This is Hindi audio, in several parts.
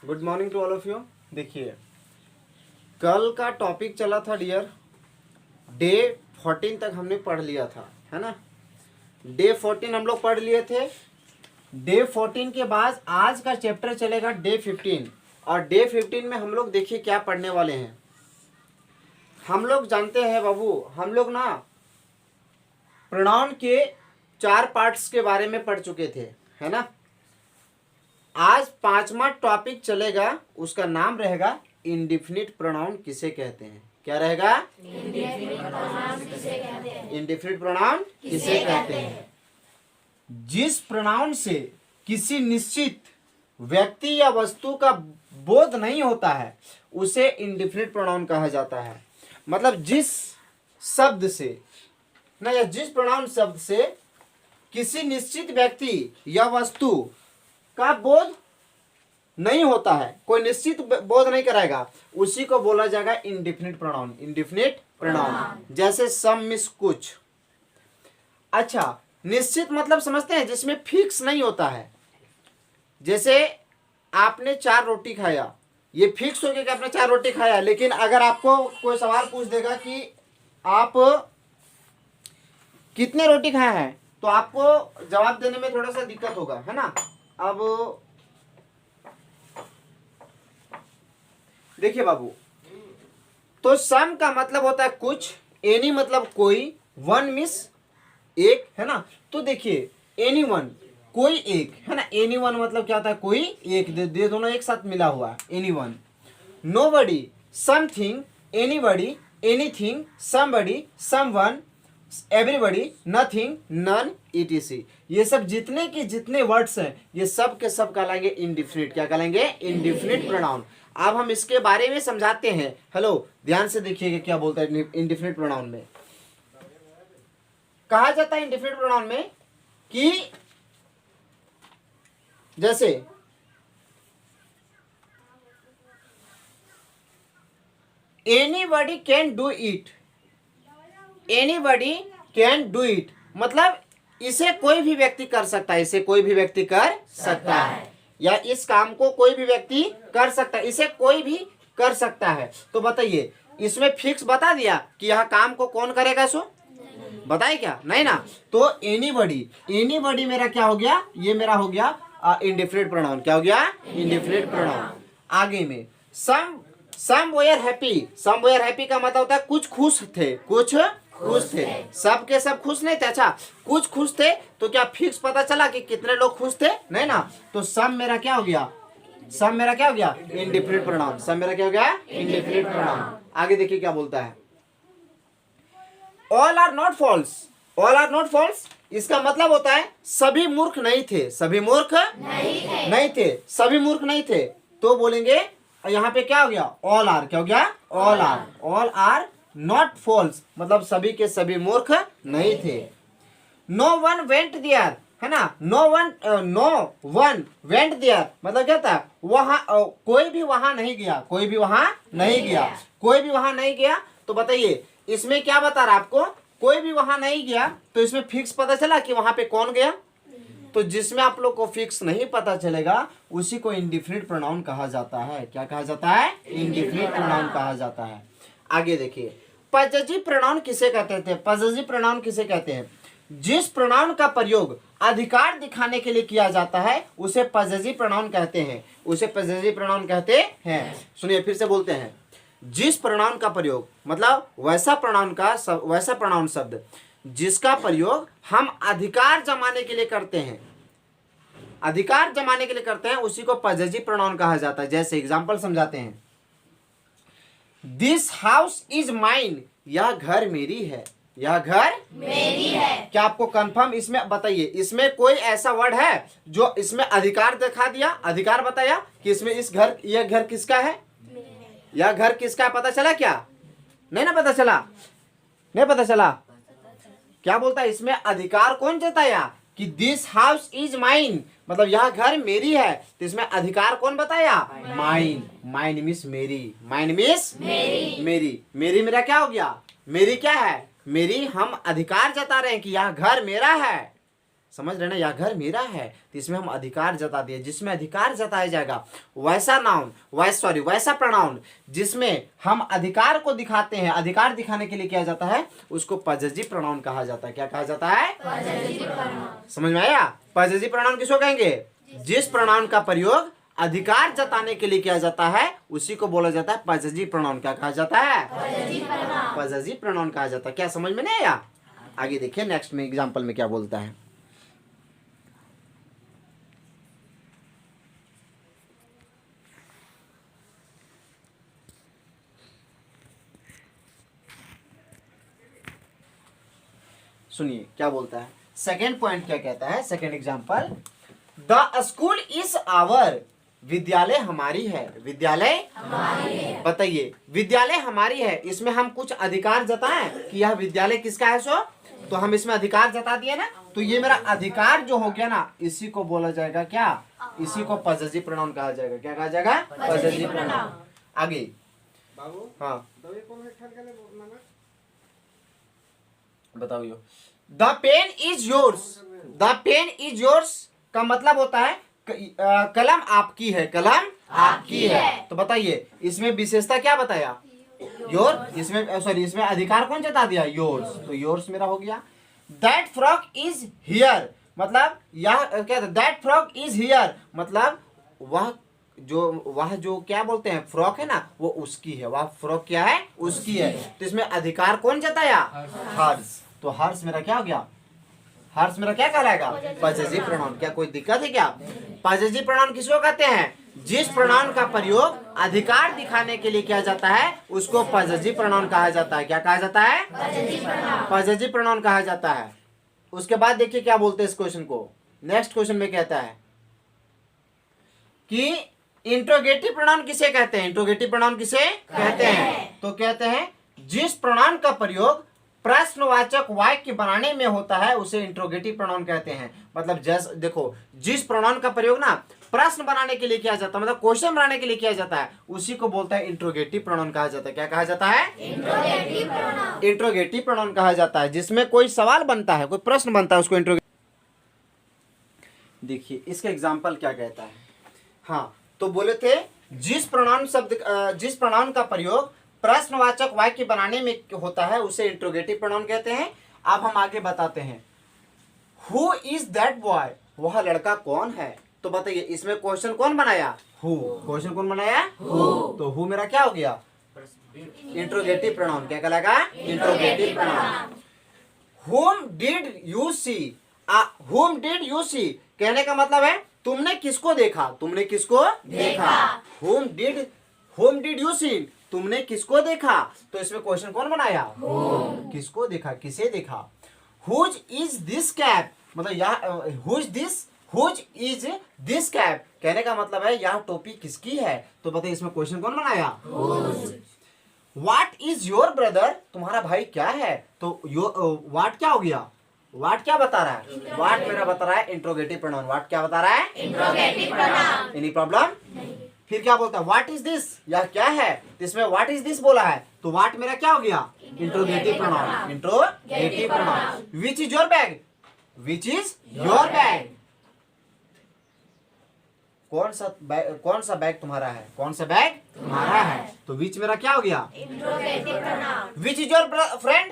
Good morning to all of you. देखिए, कल का टॉपिक चला था डियर, डे 14 तक हमने पढ़ लिया था, है ना। डे 14 हम लोग पढ़ लिए थे। डे 14 के बाद आज का चैप्टर चलेगा डे 15, और डे 15 में हम लोग देखिए क्या पढ़ने वाले हैं। हम लोग जानते हैं बाबू, हम लोग ना प्रोनाउन के 4 पार्ट्स के बारे में पढ़ चुके थे, है ना। आज 5वां टॉपिक चलेगा, उसका नाम रहेगा इंडिफिनिट प्रोनाउन किसे कहते हैं। क्या रहेगा? इंडिफिनिट प्रोनाउन किसे कहते हैं। जिस प्रोनाउन से किसी निश्चित व्यक्ति या वस्तु का बोध नहीं होता है उसे इंडिफिनिट प्रोनाउन कहा जाता है। मतलब जिस शब्द से ना, या जिस प्रोनाउन शब्द से किसी निश्चित व्यक्ति या वस्तु का बोध नहीं होता है, कोई निश्चित बोध नहीं कराएगा, उसी को बोला जाएगा इंडिफिनिट प्रोनाउन। इंडिफिनिट प्रोनाउन जैसे सम मिस कुछ। अच्छा, निश्चित मतलब समझते हैं जिसमें फिक्स नहीं होता है। जैसे आपने 4 रोटी खाया, ये फिक्स हो गया कि आपने 4 रोटी खाया, लेकिन अगर आपको कोई सवाल पूछ देगा कि आप कितने रोटी खाए हैं, तो आपको जवाब देने में थोड़ा सा दिक्कत होगा, है ना। अब देखिए बाबू, तो सम का मतलब होता है कुछ, एनी मतलब कोई, वन मिस एक, है ना। तो देखिए एनी वन कोई एक, है ना। एनी वन मतलब क्या होता है? कोई एक, दे दोनों एक साथ मिला हुआ है, anyone. Nobody, something, anybody, anything, somebody, someone, everybody, nothing, none, ETC. ये सब जितने के जितने वर्ड्स हैं, ये सब के सब कहलाएंगे इंडिफिनिट। क्या कहलाएंगे? Indefinite pronoun. अब हम इसके बारे में समझाते हैं। हेलो, ध्यान से देखिएगा क्या बोलता है इंडिफिनिट प्रोनाउन में। कहा जाता है इंडिफिनिट प्रोनाउन में कि जैसे anybody can do it, anybody can do it मतलब इसे कोई भी व्यक्ति कर सकता है, इसे कोई भी व्यक्ति कर सकता है, या इस काम को कोई भी व्यक्ति कर सकता है, इसे कोई भी कर सकता है। तो बताइए, इसमें फिक्स बता दिया कि यह काम को कौन करेगा? सो बताए क्या? नहीं ना। तो एनीबडी, एनीबडी मेरा क्या हो गया? ये मेरा हो गया इंडिफिनिट प्रोनाउन। क्या हो गया? Indefinite pronoun. आगे में somewhere happy, somewhere happy का मतलब होता है कुछ खुश थे, कुछ खुश थे। सब के सब खुश नहीं थे। अच्छा, कुछ खुश थे, तो क्या फिक्स पता चला कि कितने लोग खुश थे? नहीं ना। तो सम मेरा क्या हो गया? सम मेरा क्या हो गया? Indefinite pronoun. सम मेरा क्या हो गया? Indefinite pronoun. आगे देखिए क्या बोलता है। All are not false, all are not false इसका मतलब होता है सभी मूर्ख नहीं थे, सभी मूर्ख नहीं थे, सभी मूर्ख नहीं थे। तो बोलेंगे यहाँ पे क्या हो गया? All are. क्या हो गया? All are. All are not false मतलब सभी के सभी मूर्ख नहीं थे। नो वन वेंट देयर, है ना। नो वन वेंट देयर मतलब क्या था? वहां कोई भी वहां नहीं गया, कोई भी वहां नहीं गया, कोई भी वहां नहीं गया। तो बताइए इसमें क्या बता रहा आपको? कोई भी वहां नहीं गया, तो इसमें फिक्स पता चला कि वहां पे कौन गया। तो जिसमें आप लोग को फिक्स नहीं पता चलेगा उसी को इंडिफिनिट प्रोनाउन कहा जाता है। क्या कहा जाता है? इंडिफिनिट प्रोनाउन कहा जाता है। आगे देखिए, पजेसिव प्रोनाउन किसे कहते थे? पजेसिव प्रोनाउन किसे कहते हैं? जिस प्रोनाउन का प्रयोग अधिकार दिखाने के लिए किया जाता है उसे पजेसिव प्रोनाउन कहते हैं, उसे पजेसिव प्रोनाउन कहते हैं। सुनिए फिर से बोलते हैं। जिस प्रोनाउन का प्रयोग मतलब वैसा प्रोनाउन शब्द जिसका प्रयोग हम अधिकार जमाने के लिए करते हैं, अधिकार जमाने के लिए करते हैं, उसी को पजेसिव प्रोनाउन कहा जाता है। जैसे एग्जांपल समझाते हैं। दिस हाउस इज माइन, यह घर मेरी है, यह घर मेरी है। क्या आपको कंफर्म इसमें बताइए, इसमें कोई ऐसा वर्ड है जो इसमें अधिकार दिखा दिया, अधिकार बताया कि इसमें इस घर, यह घर किसका है, यह घर किसका है? पता चला क्या? नहीं ना पता चला, नहीं पता चला। क्या बोलता है इसमें? अधिकार कौन जताया कि दिस हाउस इज माइन मतलब यह घर मेरी है। तो इसमें अधिकार कौन बताया? माइन। माइन मीन्स मेरी, माइन मीन्स मेरी। मेरी मेरा क्या हो गया? मेरी क्या है? मेरी हम अधिकार जता रहे हैं कि यह घर मेरा है, समझ रहे ना, यह घर मेरा है, तो इसमें हम अधिकार जता दिए। जिसमें अधिकार जताया जाएगा वैसा नाउन, वैसा प्रोनाउन जिसमें हम अधिकार को दिखाते हैं, अधिकार दिखाने के लिए किया जाता है, उसको पजेसिव प्रोनाउन कहा जाता है। क्या कहा जाता है? Possessive pronoun. समझ में आया? पजेसिव प्रोनाउन किसको कहेंगे? जिस प्रोनाउन का प्रयोग अधिकार जताने के लिए किया जाता है उसी को बोला जाता है पजेसिव प्रोनाउन। क्या कहा जाता है? पजेसिव प्रोनाउन कहा जाता है। क्या समझ में नहीं आया? आगे देखिए नेक्स्ट में एग्जांपल में क्या बोलता है। सुनिए क्या बोलता है। सेकेंड पॉइंट क्या कहता है? Second example, the school is our, विद्यालय हमारी है। विद्यालय हमारी है। बताइए, विद्यालय हमारी है, इसमें हम कुछ अधिकार जताएं कि यह विद्यालय किसका है, सो तो हम इसमें अधिकार जता दिए ना, तो ये मेरा अधिकार जो हो गया ना, इसी को बोला जाएगा क्या? इसी को पजेसिव प्रोनाउन कहा जाएगा। क्या कहा जाएगा? Possessive pronoun. आगे बाबू, हाँ बताओ। The pen is yours, the pen is yours का मतलब होता है कलम आपकी है, कलम आपकी है। तो बताइए इसमें विशेषता क्या बताया? योर। इसमें सॉरी, इसमें अधिकार कौन जता दिया? योर्स। तो योर्स मेरा हो गया। दैट फ्रॉक इज हियर, मतलब यह क्या? दैट फ्रॉक इज हियर मतलब वह जो क्या बोलते हैं, फ्रॉक है ना, वो उसकी है। वह फ्रॉक क्या है? उसकी है। तो इसमें अधिकार कौन जताया? हर्ष। तो हर्ष मेरा क्या हो गया? हर्ष मेरा क्या कहलाएगा? Possessive pronoun. क्या कोई दिक्कत है क्या? पजेसिव प्रोनाउन किसको कहते हैं? जिस प्रोनाउन का प्रयोग अधिकार दिखाने के लिए किया जाता है उसको पजेसिव प्रोनाउन कहा जाता है। क्या कहा जाता है? पजेसिव प्रोनाउन कहा जाता है। उसके बाद देखिए क्या बोलते हैं इस क्वेश्चन को। नेक्स्ट क्वेश्चन में कहता है कि इंट्रोगेटिव प्रोनाउन किसे कहते हैं? इंट्रोगेटिव प्रोनाउन किसे कहते हैं? तो कहते हैं जिस प्रोनाउन का प्रयोग प्रश्नवाचक वाक्य बनाने में होता है उसे इंट्रोगेटिव प्रोनाउन कहते हैं। मतलब जैसे देखो, जिस प्रोनाउन का प्रयोग ना प्रश्न बनाने के लिए किया जाता है, मतलब क्वेश्चन बनाने के लिए किया जाता है, उसी को बोलता है इंट्रोगेटिव प्रोनाउन कहा जाता है। क्या कहा जाता है? Interrogative pronoun. इंट्रोगेटिव प्रोनाउन कहा जाता है जिसमें कोई सवाल बनता है, कोई प्रश्न बनता है, उसको इंट्रोगेटिव। देखिए इसका एग्जाम्पल क्या कहता है। हाँ, तो बोले थे जिस प्रोनाउन का प्रयोग प्रश्नवाचक वाक्य बनाने में होता है उसे इंट्रोगेटिव प्रोनाउन कहते हैं। अब हम आगे बताते हैं, हु इज दैट बॉय, वह लड़का कौन है। तो बताइए इसमें क्वेश्चन कौन बनाया? हु। क्वेश्चन कौन बनाया? हु। तो हु मेरा क्या हो गया? Interrogative pronoun. क्या कहलाएगा? Interrogative pronoun. whom did you see, whom did you see कहने का मतलब है तुमने किसको देखा, तुमने किसको देखा। whom did you see, तुमने किसको देखा। तो इसमें क्वेश्चन कौन बनाया? किसको देखा, किसे देखा। whose is this cap, मतलब यह whose is this cap कहने का मतलब है यह टोपी किसकी है। तो बताइए इसमें क्वेश्चन कौन बनाया? What is your brother, तुम्हारा भाई क्या है। तो what क्या हो गया? What क्या बता रहा है? What मेरा बता रहा है इंट्रोगेटिव प्रोनाउन। What क्या बता रहा है? Interrogative pronoun. Any problem? फिर क्या बोलता है? What is this, यह क्या है। तो इसमें What is this बोला है, तो What मेरा क्या हो गया? Interrogative pronoun. Interrogative pronoun. Which is your bag, Which is your bag, कौन सा बैग तुम्हारा है, कौन सा बैग तुम्हारा है। तो विच मेरा क्या हो गया? Interrogative pronoun. Which is your friend,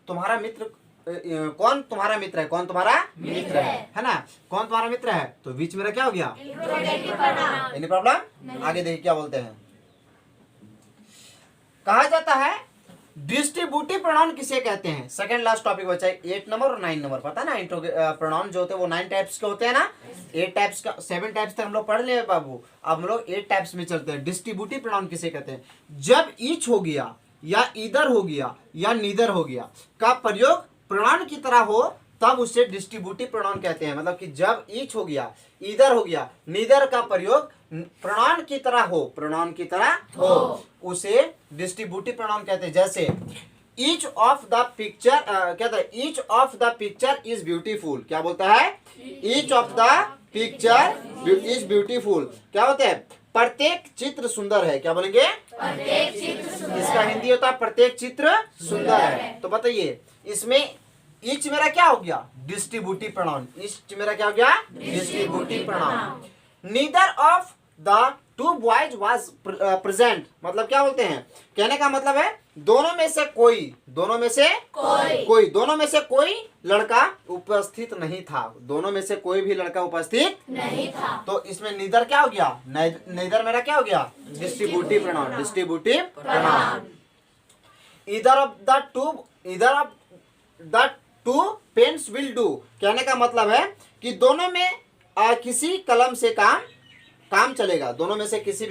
तुम्हारा मित्र कौन तुम्हारा मित्र है, कौन तुम्हारा मित्र है ना, कौन तुम्हारा मित्र है। तो विच मेरा क्या हो गया? Interrogative pronoun. Any problem? आगे देखिए क्या बोलते हैं। कहा जाता है डिस्ट्रीब्यूटिव प्रोनाउन किसे कहते हैं। सेकंड लास्ट टॉपिक बचा है 8 नंबर और 9 नंबर। पता ना प्रोनाउन जो होते हैं वो 9 टाइप्स के होते हैं ना, 8 टाइप्स का 7 टाइप्स तक हम लोग पढ़ लिए बाबू। अब हम लोग 8 टाइप्स में चलते हैं। डिस्ट्रीब्यूटिव प्रोनाउन किसे कहते हैं? जब ईच हो गया या इधर हो गया या नीदर हो गया का प्रयोग प्रोनाउन की तरह हो तब उसे डिस्ट्रीब्यूटिव प्रोनाउन कहते हैं। मतलब कि जब ईच हो गया, इधर हो गया, नीदर का प्रयोग प्रोनाउन की तरह हो, प्रोनाउन की तरह हो, उसे डिस्ट्रीब्यूटिव प्रोनाउन कहते हैं। जैसे ईच ऑफ द पिक्चर कहता है each of the picture is beautiful. क्या बोलता है? Each of the picture is beautiful. क्या होता है? प्रत्येक चित्र सुंदर है। क्या बोलेंगे? प्रत्येक चित्र सुंदर। इसका हिंदी होता है प्रत्येक चित्र सुंदर है। तो बताइए इसमें ईच मेरा क्या हो गया? Distributive pronoun. ईच मेरा क्या हो गया? Distributive pronoun. Neither of the to boys was present, मतलब क्या बोलते हैं? कहने का मतलब है दोनों में से कोई, दोनों में से कोई, दोनों में से कोई लड़का उपस्थित नहीं था। दोनों में से कोई भी लड़का उपस्थित नहीं था। तो इसमें नीदर क्या हो गया? नीदर मेरा क्या हो गया? Distributive pronoun. Distributive pronoun. Either of the two pens will do, कहने का मतलब है कि दोनों में किसी कलम से काम चलेगा। दोनों में से किसी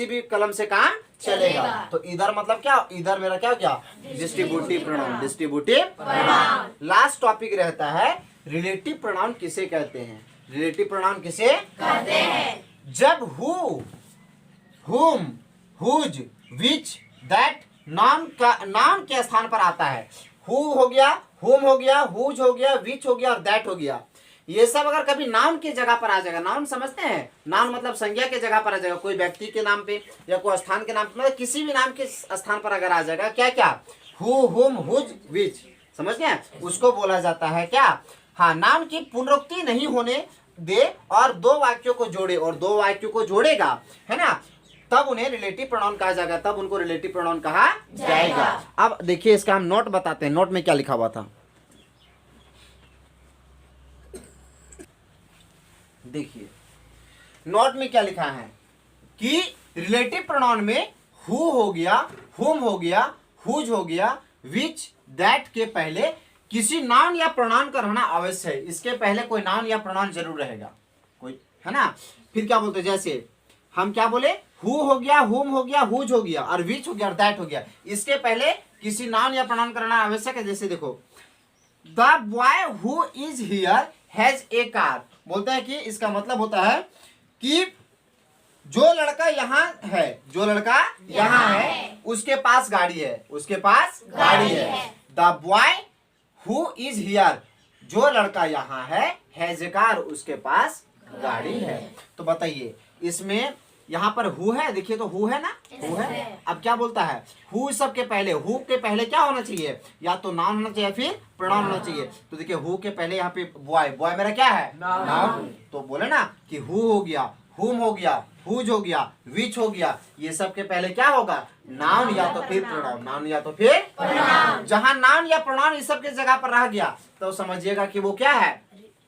भी कलम से काम चलेगा। तो इधर मतलब क्या? इधर मेरा क्या हो गया? Distributive pronoun. Distributive pronoun. Last topic रहता है रिलेटिव प्रोनाउन किसे कहते हैं? रिलेटिव प्रोनाउन किसे कहते हैं? जब हु, हुम, हुज, विच, दैट नाउन के स्थान पर आता है। हु हो गया, हुम हो गया, हुज हो गया, विच हो गया और दैट हो गया। ये सब अगर कभी नाउन की जगह पर आ जाएगा, नाउन समझते हैं? नाउन मतलब संज्ञा के जगह पर आ जाएगा, कोई व्यक्ति के नाम पे या कोई स्थान के नाम पे, मतलब किसी भी नाम के स्थान पर अगर आ जाएगा, क्या क्या? हु, हुम, हुज, विच, समझ गए? उसको बोला जाता है क्या? हाँ, नाउन की पुनरुक्ति नहीं होने दे और दो वाक्यों को जोड़े, और दो वाक्यों को जोड़ेगा, है ना, तब उन्हें रिलेटिव प्रोनाउन कहा जाएगा। तब उनको रिलेटिव प्रोनाउन कहा जाएगा। अब देखिए इसका हम नोट बताते हैं। नोट में क्या लिखा हुआ था, देखिए नोट में क्या लिखा है कि रिलेटिव प्रोनाउन में हु हो गया, हुम हो गया, हुज हो गया, विच, दैट के पहले किसी नाउन या प्रोनाउन का रहना आवश्यक है। इसके पहले कोई नाउन या प्रोनाउन जरूर रहेगा, कोई, है ना। फिर क्या बोलते हैं? जैसे हम क्या बोले? हु हो गया, हुम हो गया, हुज हो गया और विच हो गया और दैट हो गया। इसके पहले किसी नाउन या प्रोनाउन का रहना आवश्यक है। जैसे देखो, the boy who is here has a car, बोलते हैं कि इसका मतलब होता है कि जो लड़का यहाँ है, जो लड़का यहाँ है उसके पास गाड़ी है, उसके पास गाड़ी है। The boy who is here, जो लड़का यहाँ है, हैज ए कार, उसके पास गाड़ी है। तो बताइए इसमें यहाँ पर हु है, देखिए तो हु है ना, हु है। अब क्या बोलता है? हु सब के पहले, हु के पहले क्या होना चाहिए? या तो नाउन होना चाहिए फिर प्रोनाउन होना चाहिए। तो देखिए हु के पहले यहाँ पे बॉय, बॉय मेरा क्या है? नाउन। तो बोले ना कि हु हो गया, हुम हो गया, हुज हो गया, विच हो गया, ये सब के पहले क्या होगा? नाउन या तो फिर प्रोनाउन, नाउन या तो फिर प्रोनाउन। जहाँ नाउन या प्रोनाउन इस सब के जगह पर रह गया तो समझिएगा कि वो क्या है?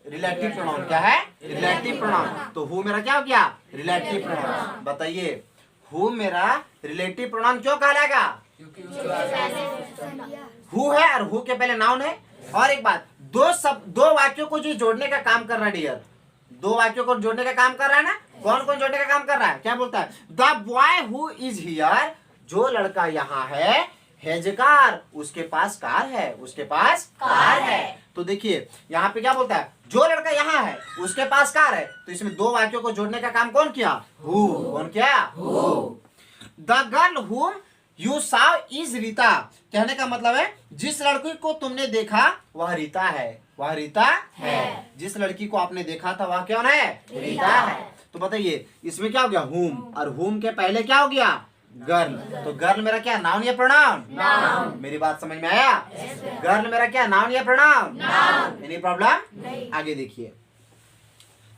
Relative pronoun. क्या है? Relative pronoun. तो हु मेरा क्या हो गया? Relative pronoun. बताइए हु मेरा रिलेटिव प्रोनाउन क्यों कहलाएगा? हु है और हु के पहले नाउन है। और एक बात, दो वाक्यों को जो जोड़ने का काम कर रहा है डियर, दो वाक्यों को जोड़ने का काम कर रहा है ना। कौन कौन जोड़ने का काम कर रहा है? क्या बोलता है? The boy who is here, जो लड़का यहाँ है, हैज ए कार, उसके पास कार है, उसके पास कार है। तो देखिए यहाँ पे क्या बोलता है? जो लड़का यहाँ है उसके पास कार है। तो इसमें दो वाक्यों को जोड़ने का काम कौन किया? हु। कौन किया? Who. The girl whom you saw is Rita, कहने का मतलब है जिस लड़की को तुमने देखा वह रीता है, वह रीता है। जिस लड़की को आपने देखा था वह कौन है? रीता है। तो बताइए इसमें क्या हो गया? हुम, और हुम के पहले क्या हो गया? गर्ल। तो गर्ल मेरा क्या? नाउन या प्रोनाउन? नाउन। मेरी बात समझ में आया? गर्ल मेरा क्या? नाउन या प्रोनाउन? नाउन। Any problem? आगे देखिए,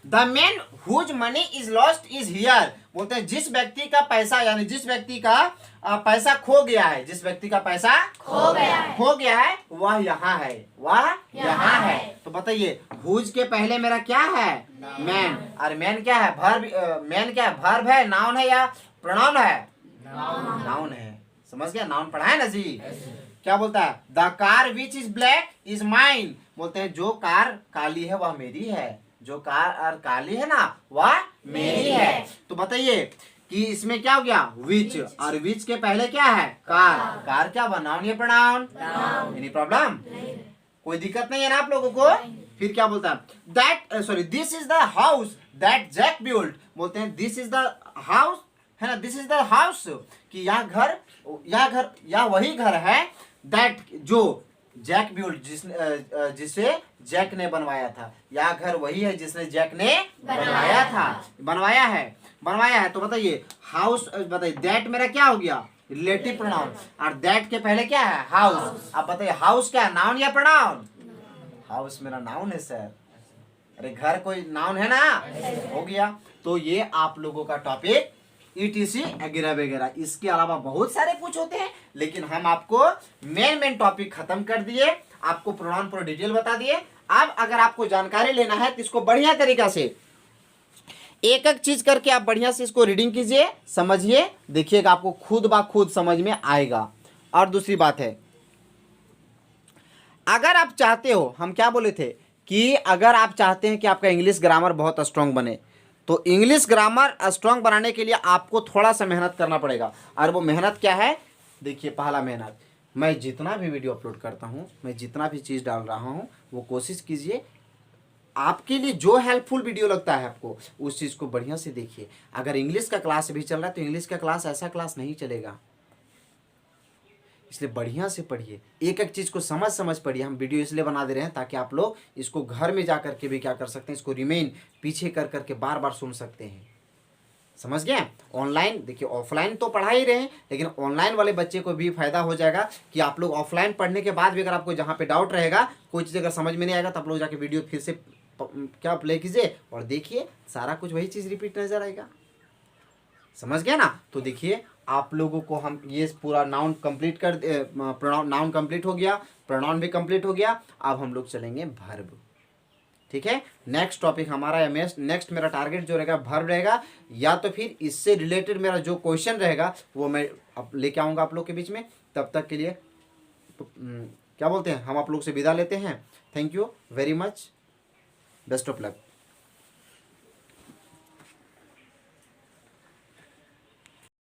the man whose money is lost is here, बोलते हैं जिस व्यक्ति का पैसा, यानी जिस व्यक्ति का पैसा खो गया है, जिस व्यक्ति का पैसा खो गया है वह यहाँ है, वह यहाँ है। तो बताइए हुज के पहले मेरा क्या है? मैन। और मैन क्या है? वर्ब। मैन क्या है? वर्ब है, नाउन है या प्रोनाउन है? नाउन है। समझ गया? नाउन पढ़ा है ना जी। क्या बोलता है? The car which is black is mine, बोलते हैं जो कार काली है वह मेरी है, जो कार और काली है ना वह मेरी है। तो बताइए कि इसमें क्या हो गया? विच, और विच के पहले क्या है? कार। कार क्या हुआ? नाउन या प्रोनाउन? Any problem? कोई दिक्कत नहीं है ना आप लोगों को? फिर क्या बोलता है? That sorry this is the house that Jack built, बोलते हैं दिस इज द हाउस, है ना, दिस इज द हाउस, कि यह घर या वही घर है, दैट जो जैक बिल्ट, जिसे जैक ने बनवाया था, यह घर वही है जिसने जैक ने बनवाया है। तो बताइए हाउस, बताइए दैट मेरा क्या हो गया? Relative pronoun. और दैट के पहले क्या है? हाउस। अब बताइए हाउस क्या है, नाउन या प्रोनाउन? हाउस मेरा नाउन है सर। अरे घर कोई नाउन है ना, हो गया। तो ये आप लोगों का टॉपिक ETC वगैरह वगैरह, इसके अलावा बहुत सारे कुछ होते हैं, लेकिन हम आपको मेन टॉपिक खत्म कर दिए, आपको प्रोनाउन पूरा डिटेल बता दिए। अब अगर आपको जानकारी लेना है तो इसको बढ़िया तरीका से एक एक चीज करके आप बढ़िया से इसको रीडिंग कीजिए, समझिए, देखिएगा आपको खुद ब खुद समझ में आएगा। और दूसरी बात है, अगर आप चाहते हो, हम क्या बोले थे कि अगर आप चाहते हैं कि आपका इंग्लिश ग्रामर बहुत स्ट्रांग बने, तो इंग्लिश ग्रामर स्ट्रांग बनाने के लिए आपको थोड़ा सा मेहनत करना पड़ेगा। और वो मेहनत क्या है? देखिए, पहला मेहनत, मैं जितना भी वीडियो अपलोड करता हूँ, मैं जितना भी चीज़ डाल रहा हूँ, वो कोशिश कीजिए आपके लिए जो हेल्पफुल वीडियो लगता है आपको, उस चीज़ को बढ़िया से देखिए। अगर इंग्लिश का क्लास भी चल रहा है तो इंग्लिश का क्लास ऐसा क्लास नहीं चलेगा, इसलिए बढ़िया से पढ़िए, एक एक चीज़ को समझ पढ़िए। हम वीडियो इसलिए बना दे रहे हैं ताकि आप लोग इसको घर में जा करके भी क्या कर सकते हैं, इसको रिमेन पीछे कर करके बार बार सुन सकते हैं। समझ गए? ऑनलाइन देखिए, ऑफलाइन तो पढ़ा ही रहे हैं, लेकिन ऑनलाइन वाले बच्चे को भी फायदा हो जाएगा कि आप लोग ऑफलाइन पढ़ने के बाद भी अगर आपको जहाँ पे डाउट रहेगा, कोई चीज़ अगर समझ में नहीं आएगा, तो आप लोग जाके वीडियो फिर से क्या प्ले कीजिए और देखिए, सारा कुछ वही चीज़ रिपीट नजर आएगा। समझ गया ना? तो देखिए, आप लोगों को हम ये पूरा नाउन कंप्लीट कर, नाउन कंप्लीट हो गया, प्रोनाउन भी कंप्लीट हो गया। अब हम लोग चलेंगे वर्ब। ठीक है, नेक्स्ट टॉपिक हमारा, नेक्स्ट मेरा टारगेट जो रहेगा वर्ब रहेगा, या तो फिर इससे रिलेटेड मेरा जो क्वेश्चन रहेगा वो मैं लेके आऊँगा आप लोग के बीच में। तब तक के लिए क्या बोलते हैं, हम आप लोग से विदा लेते हैं। Thank you very much, best of luck.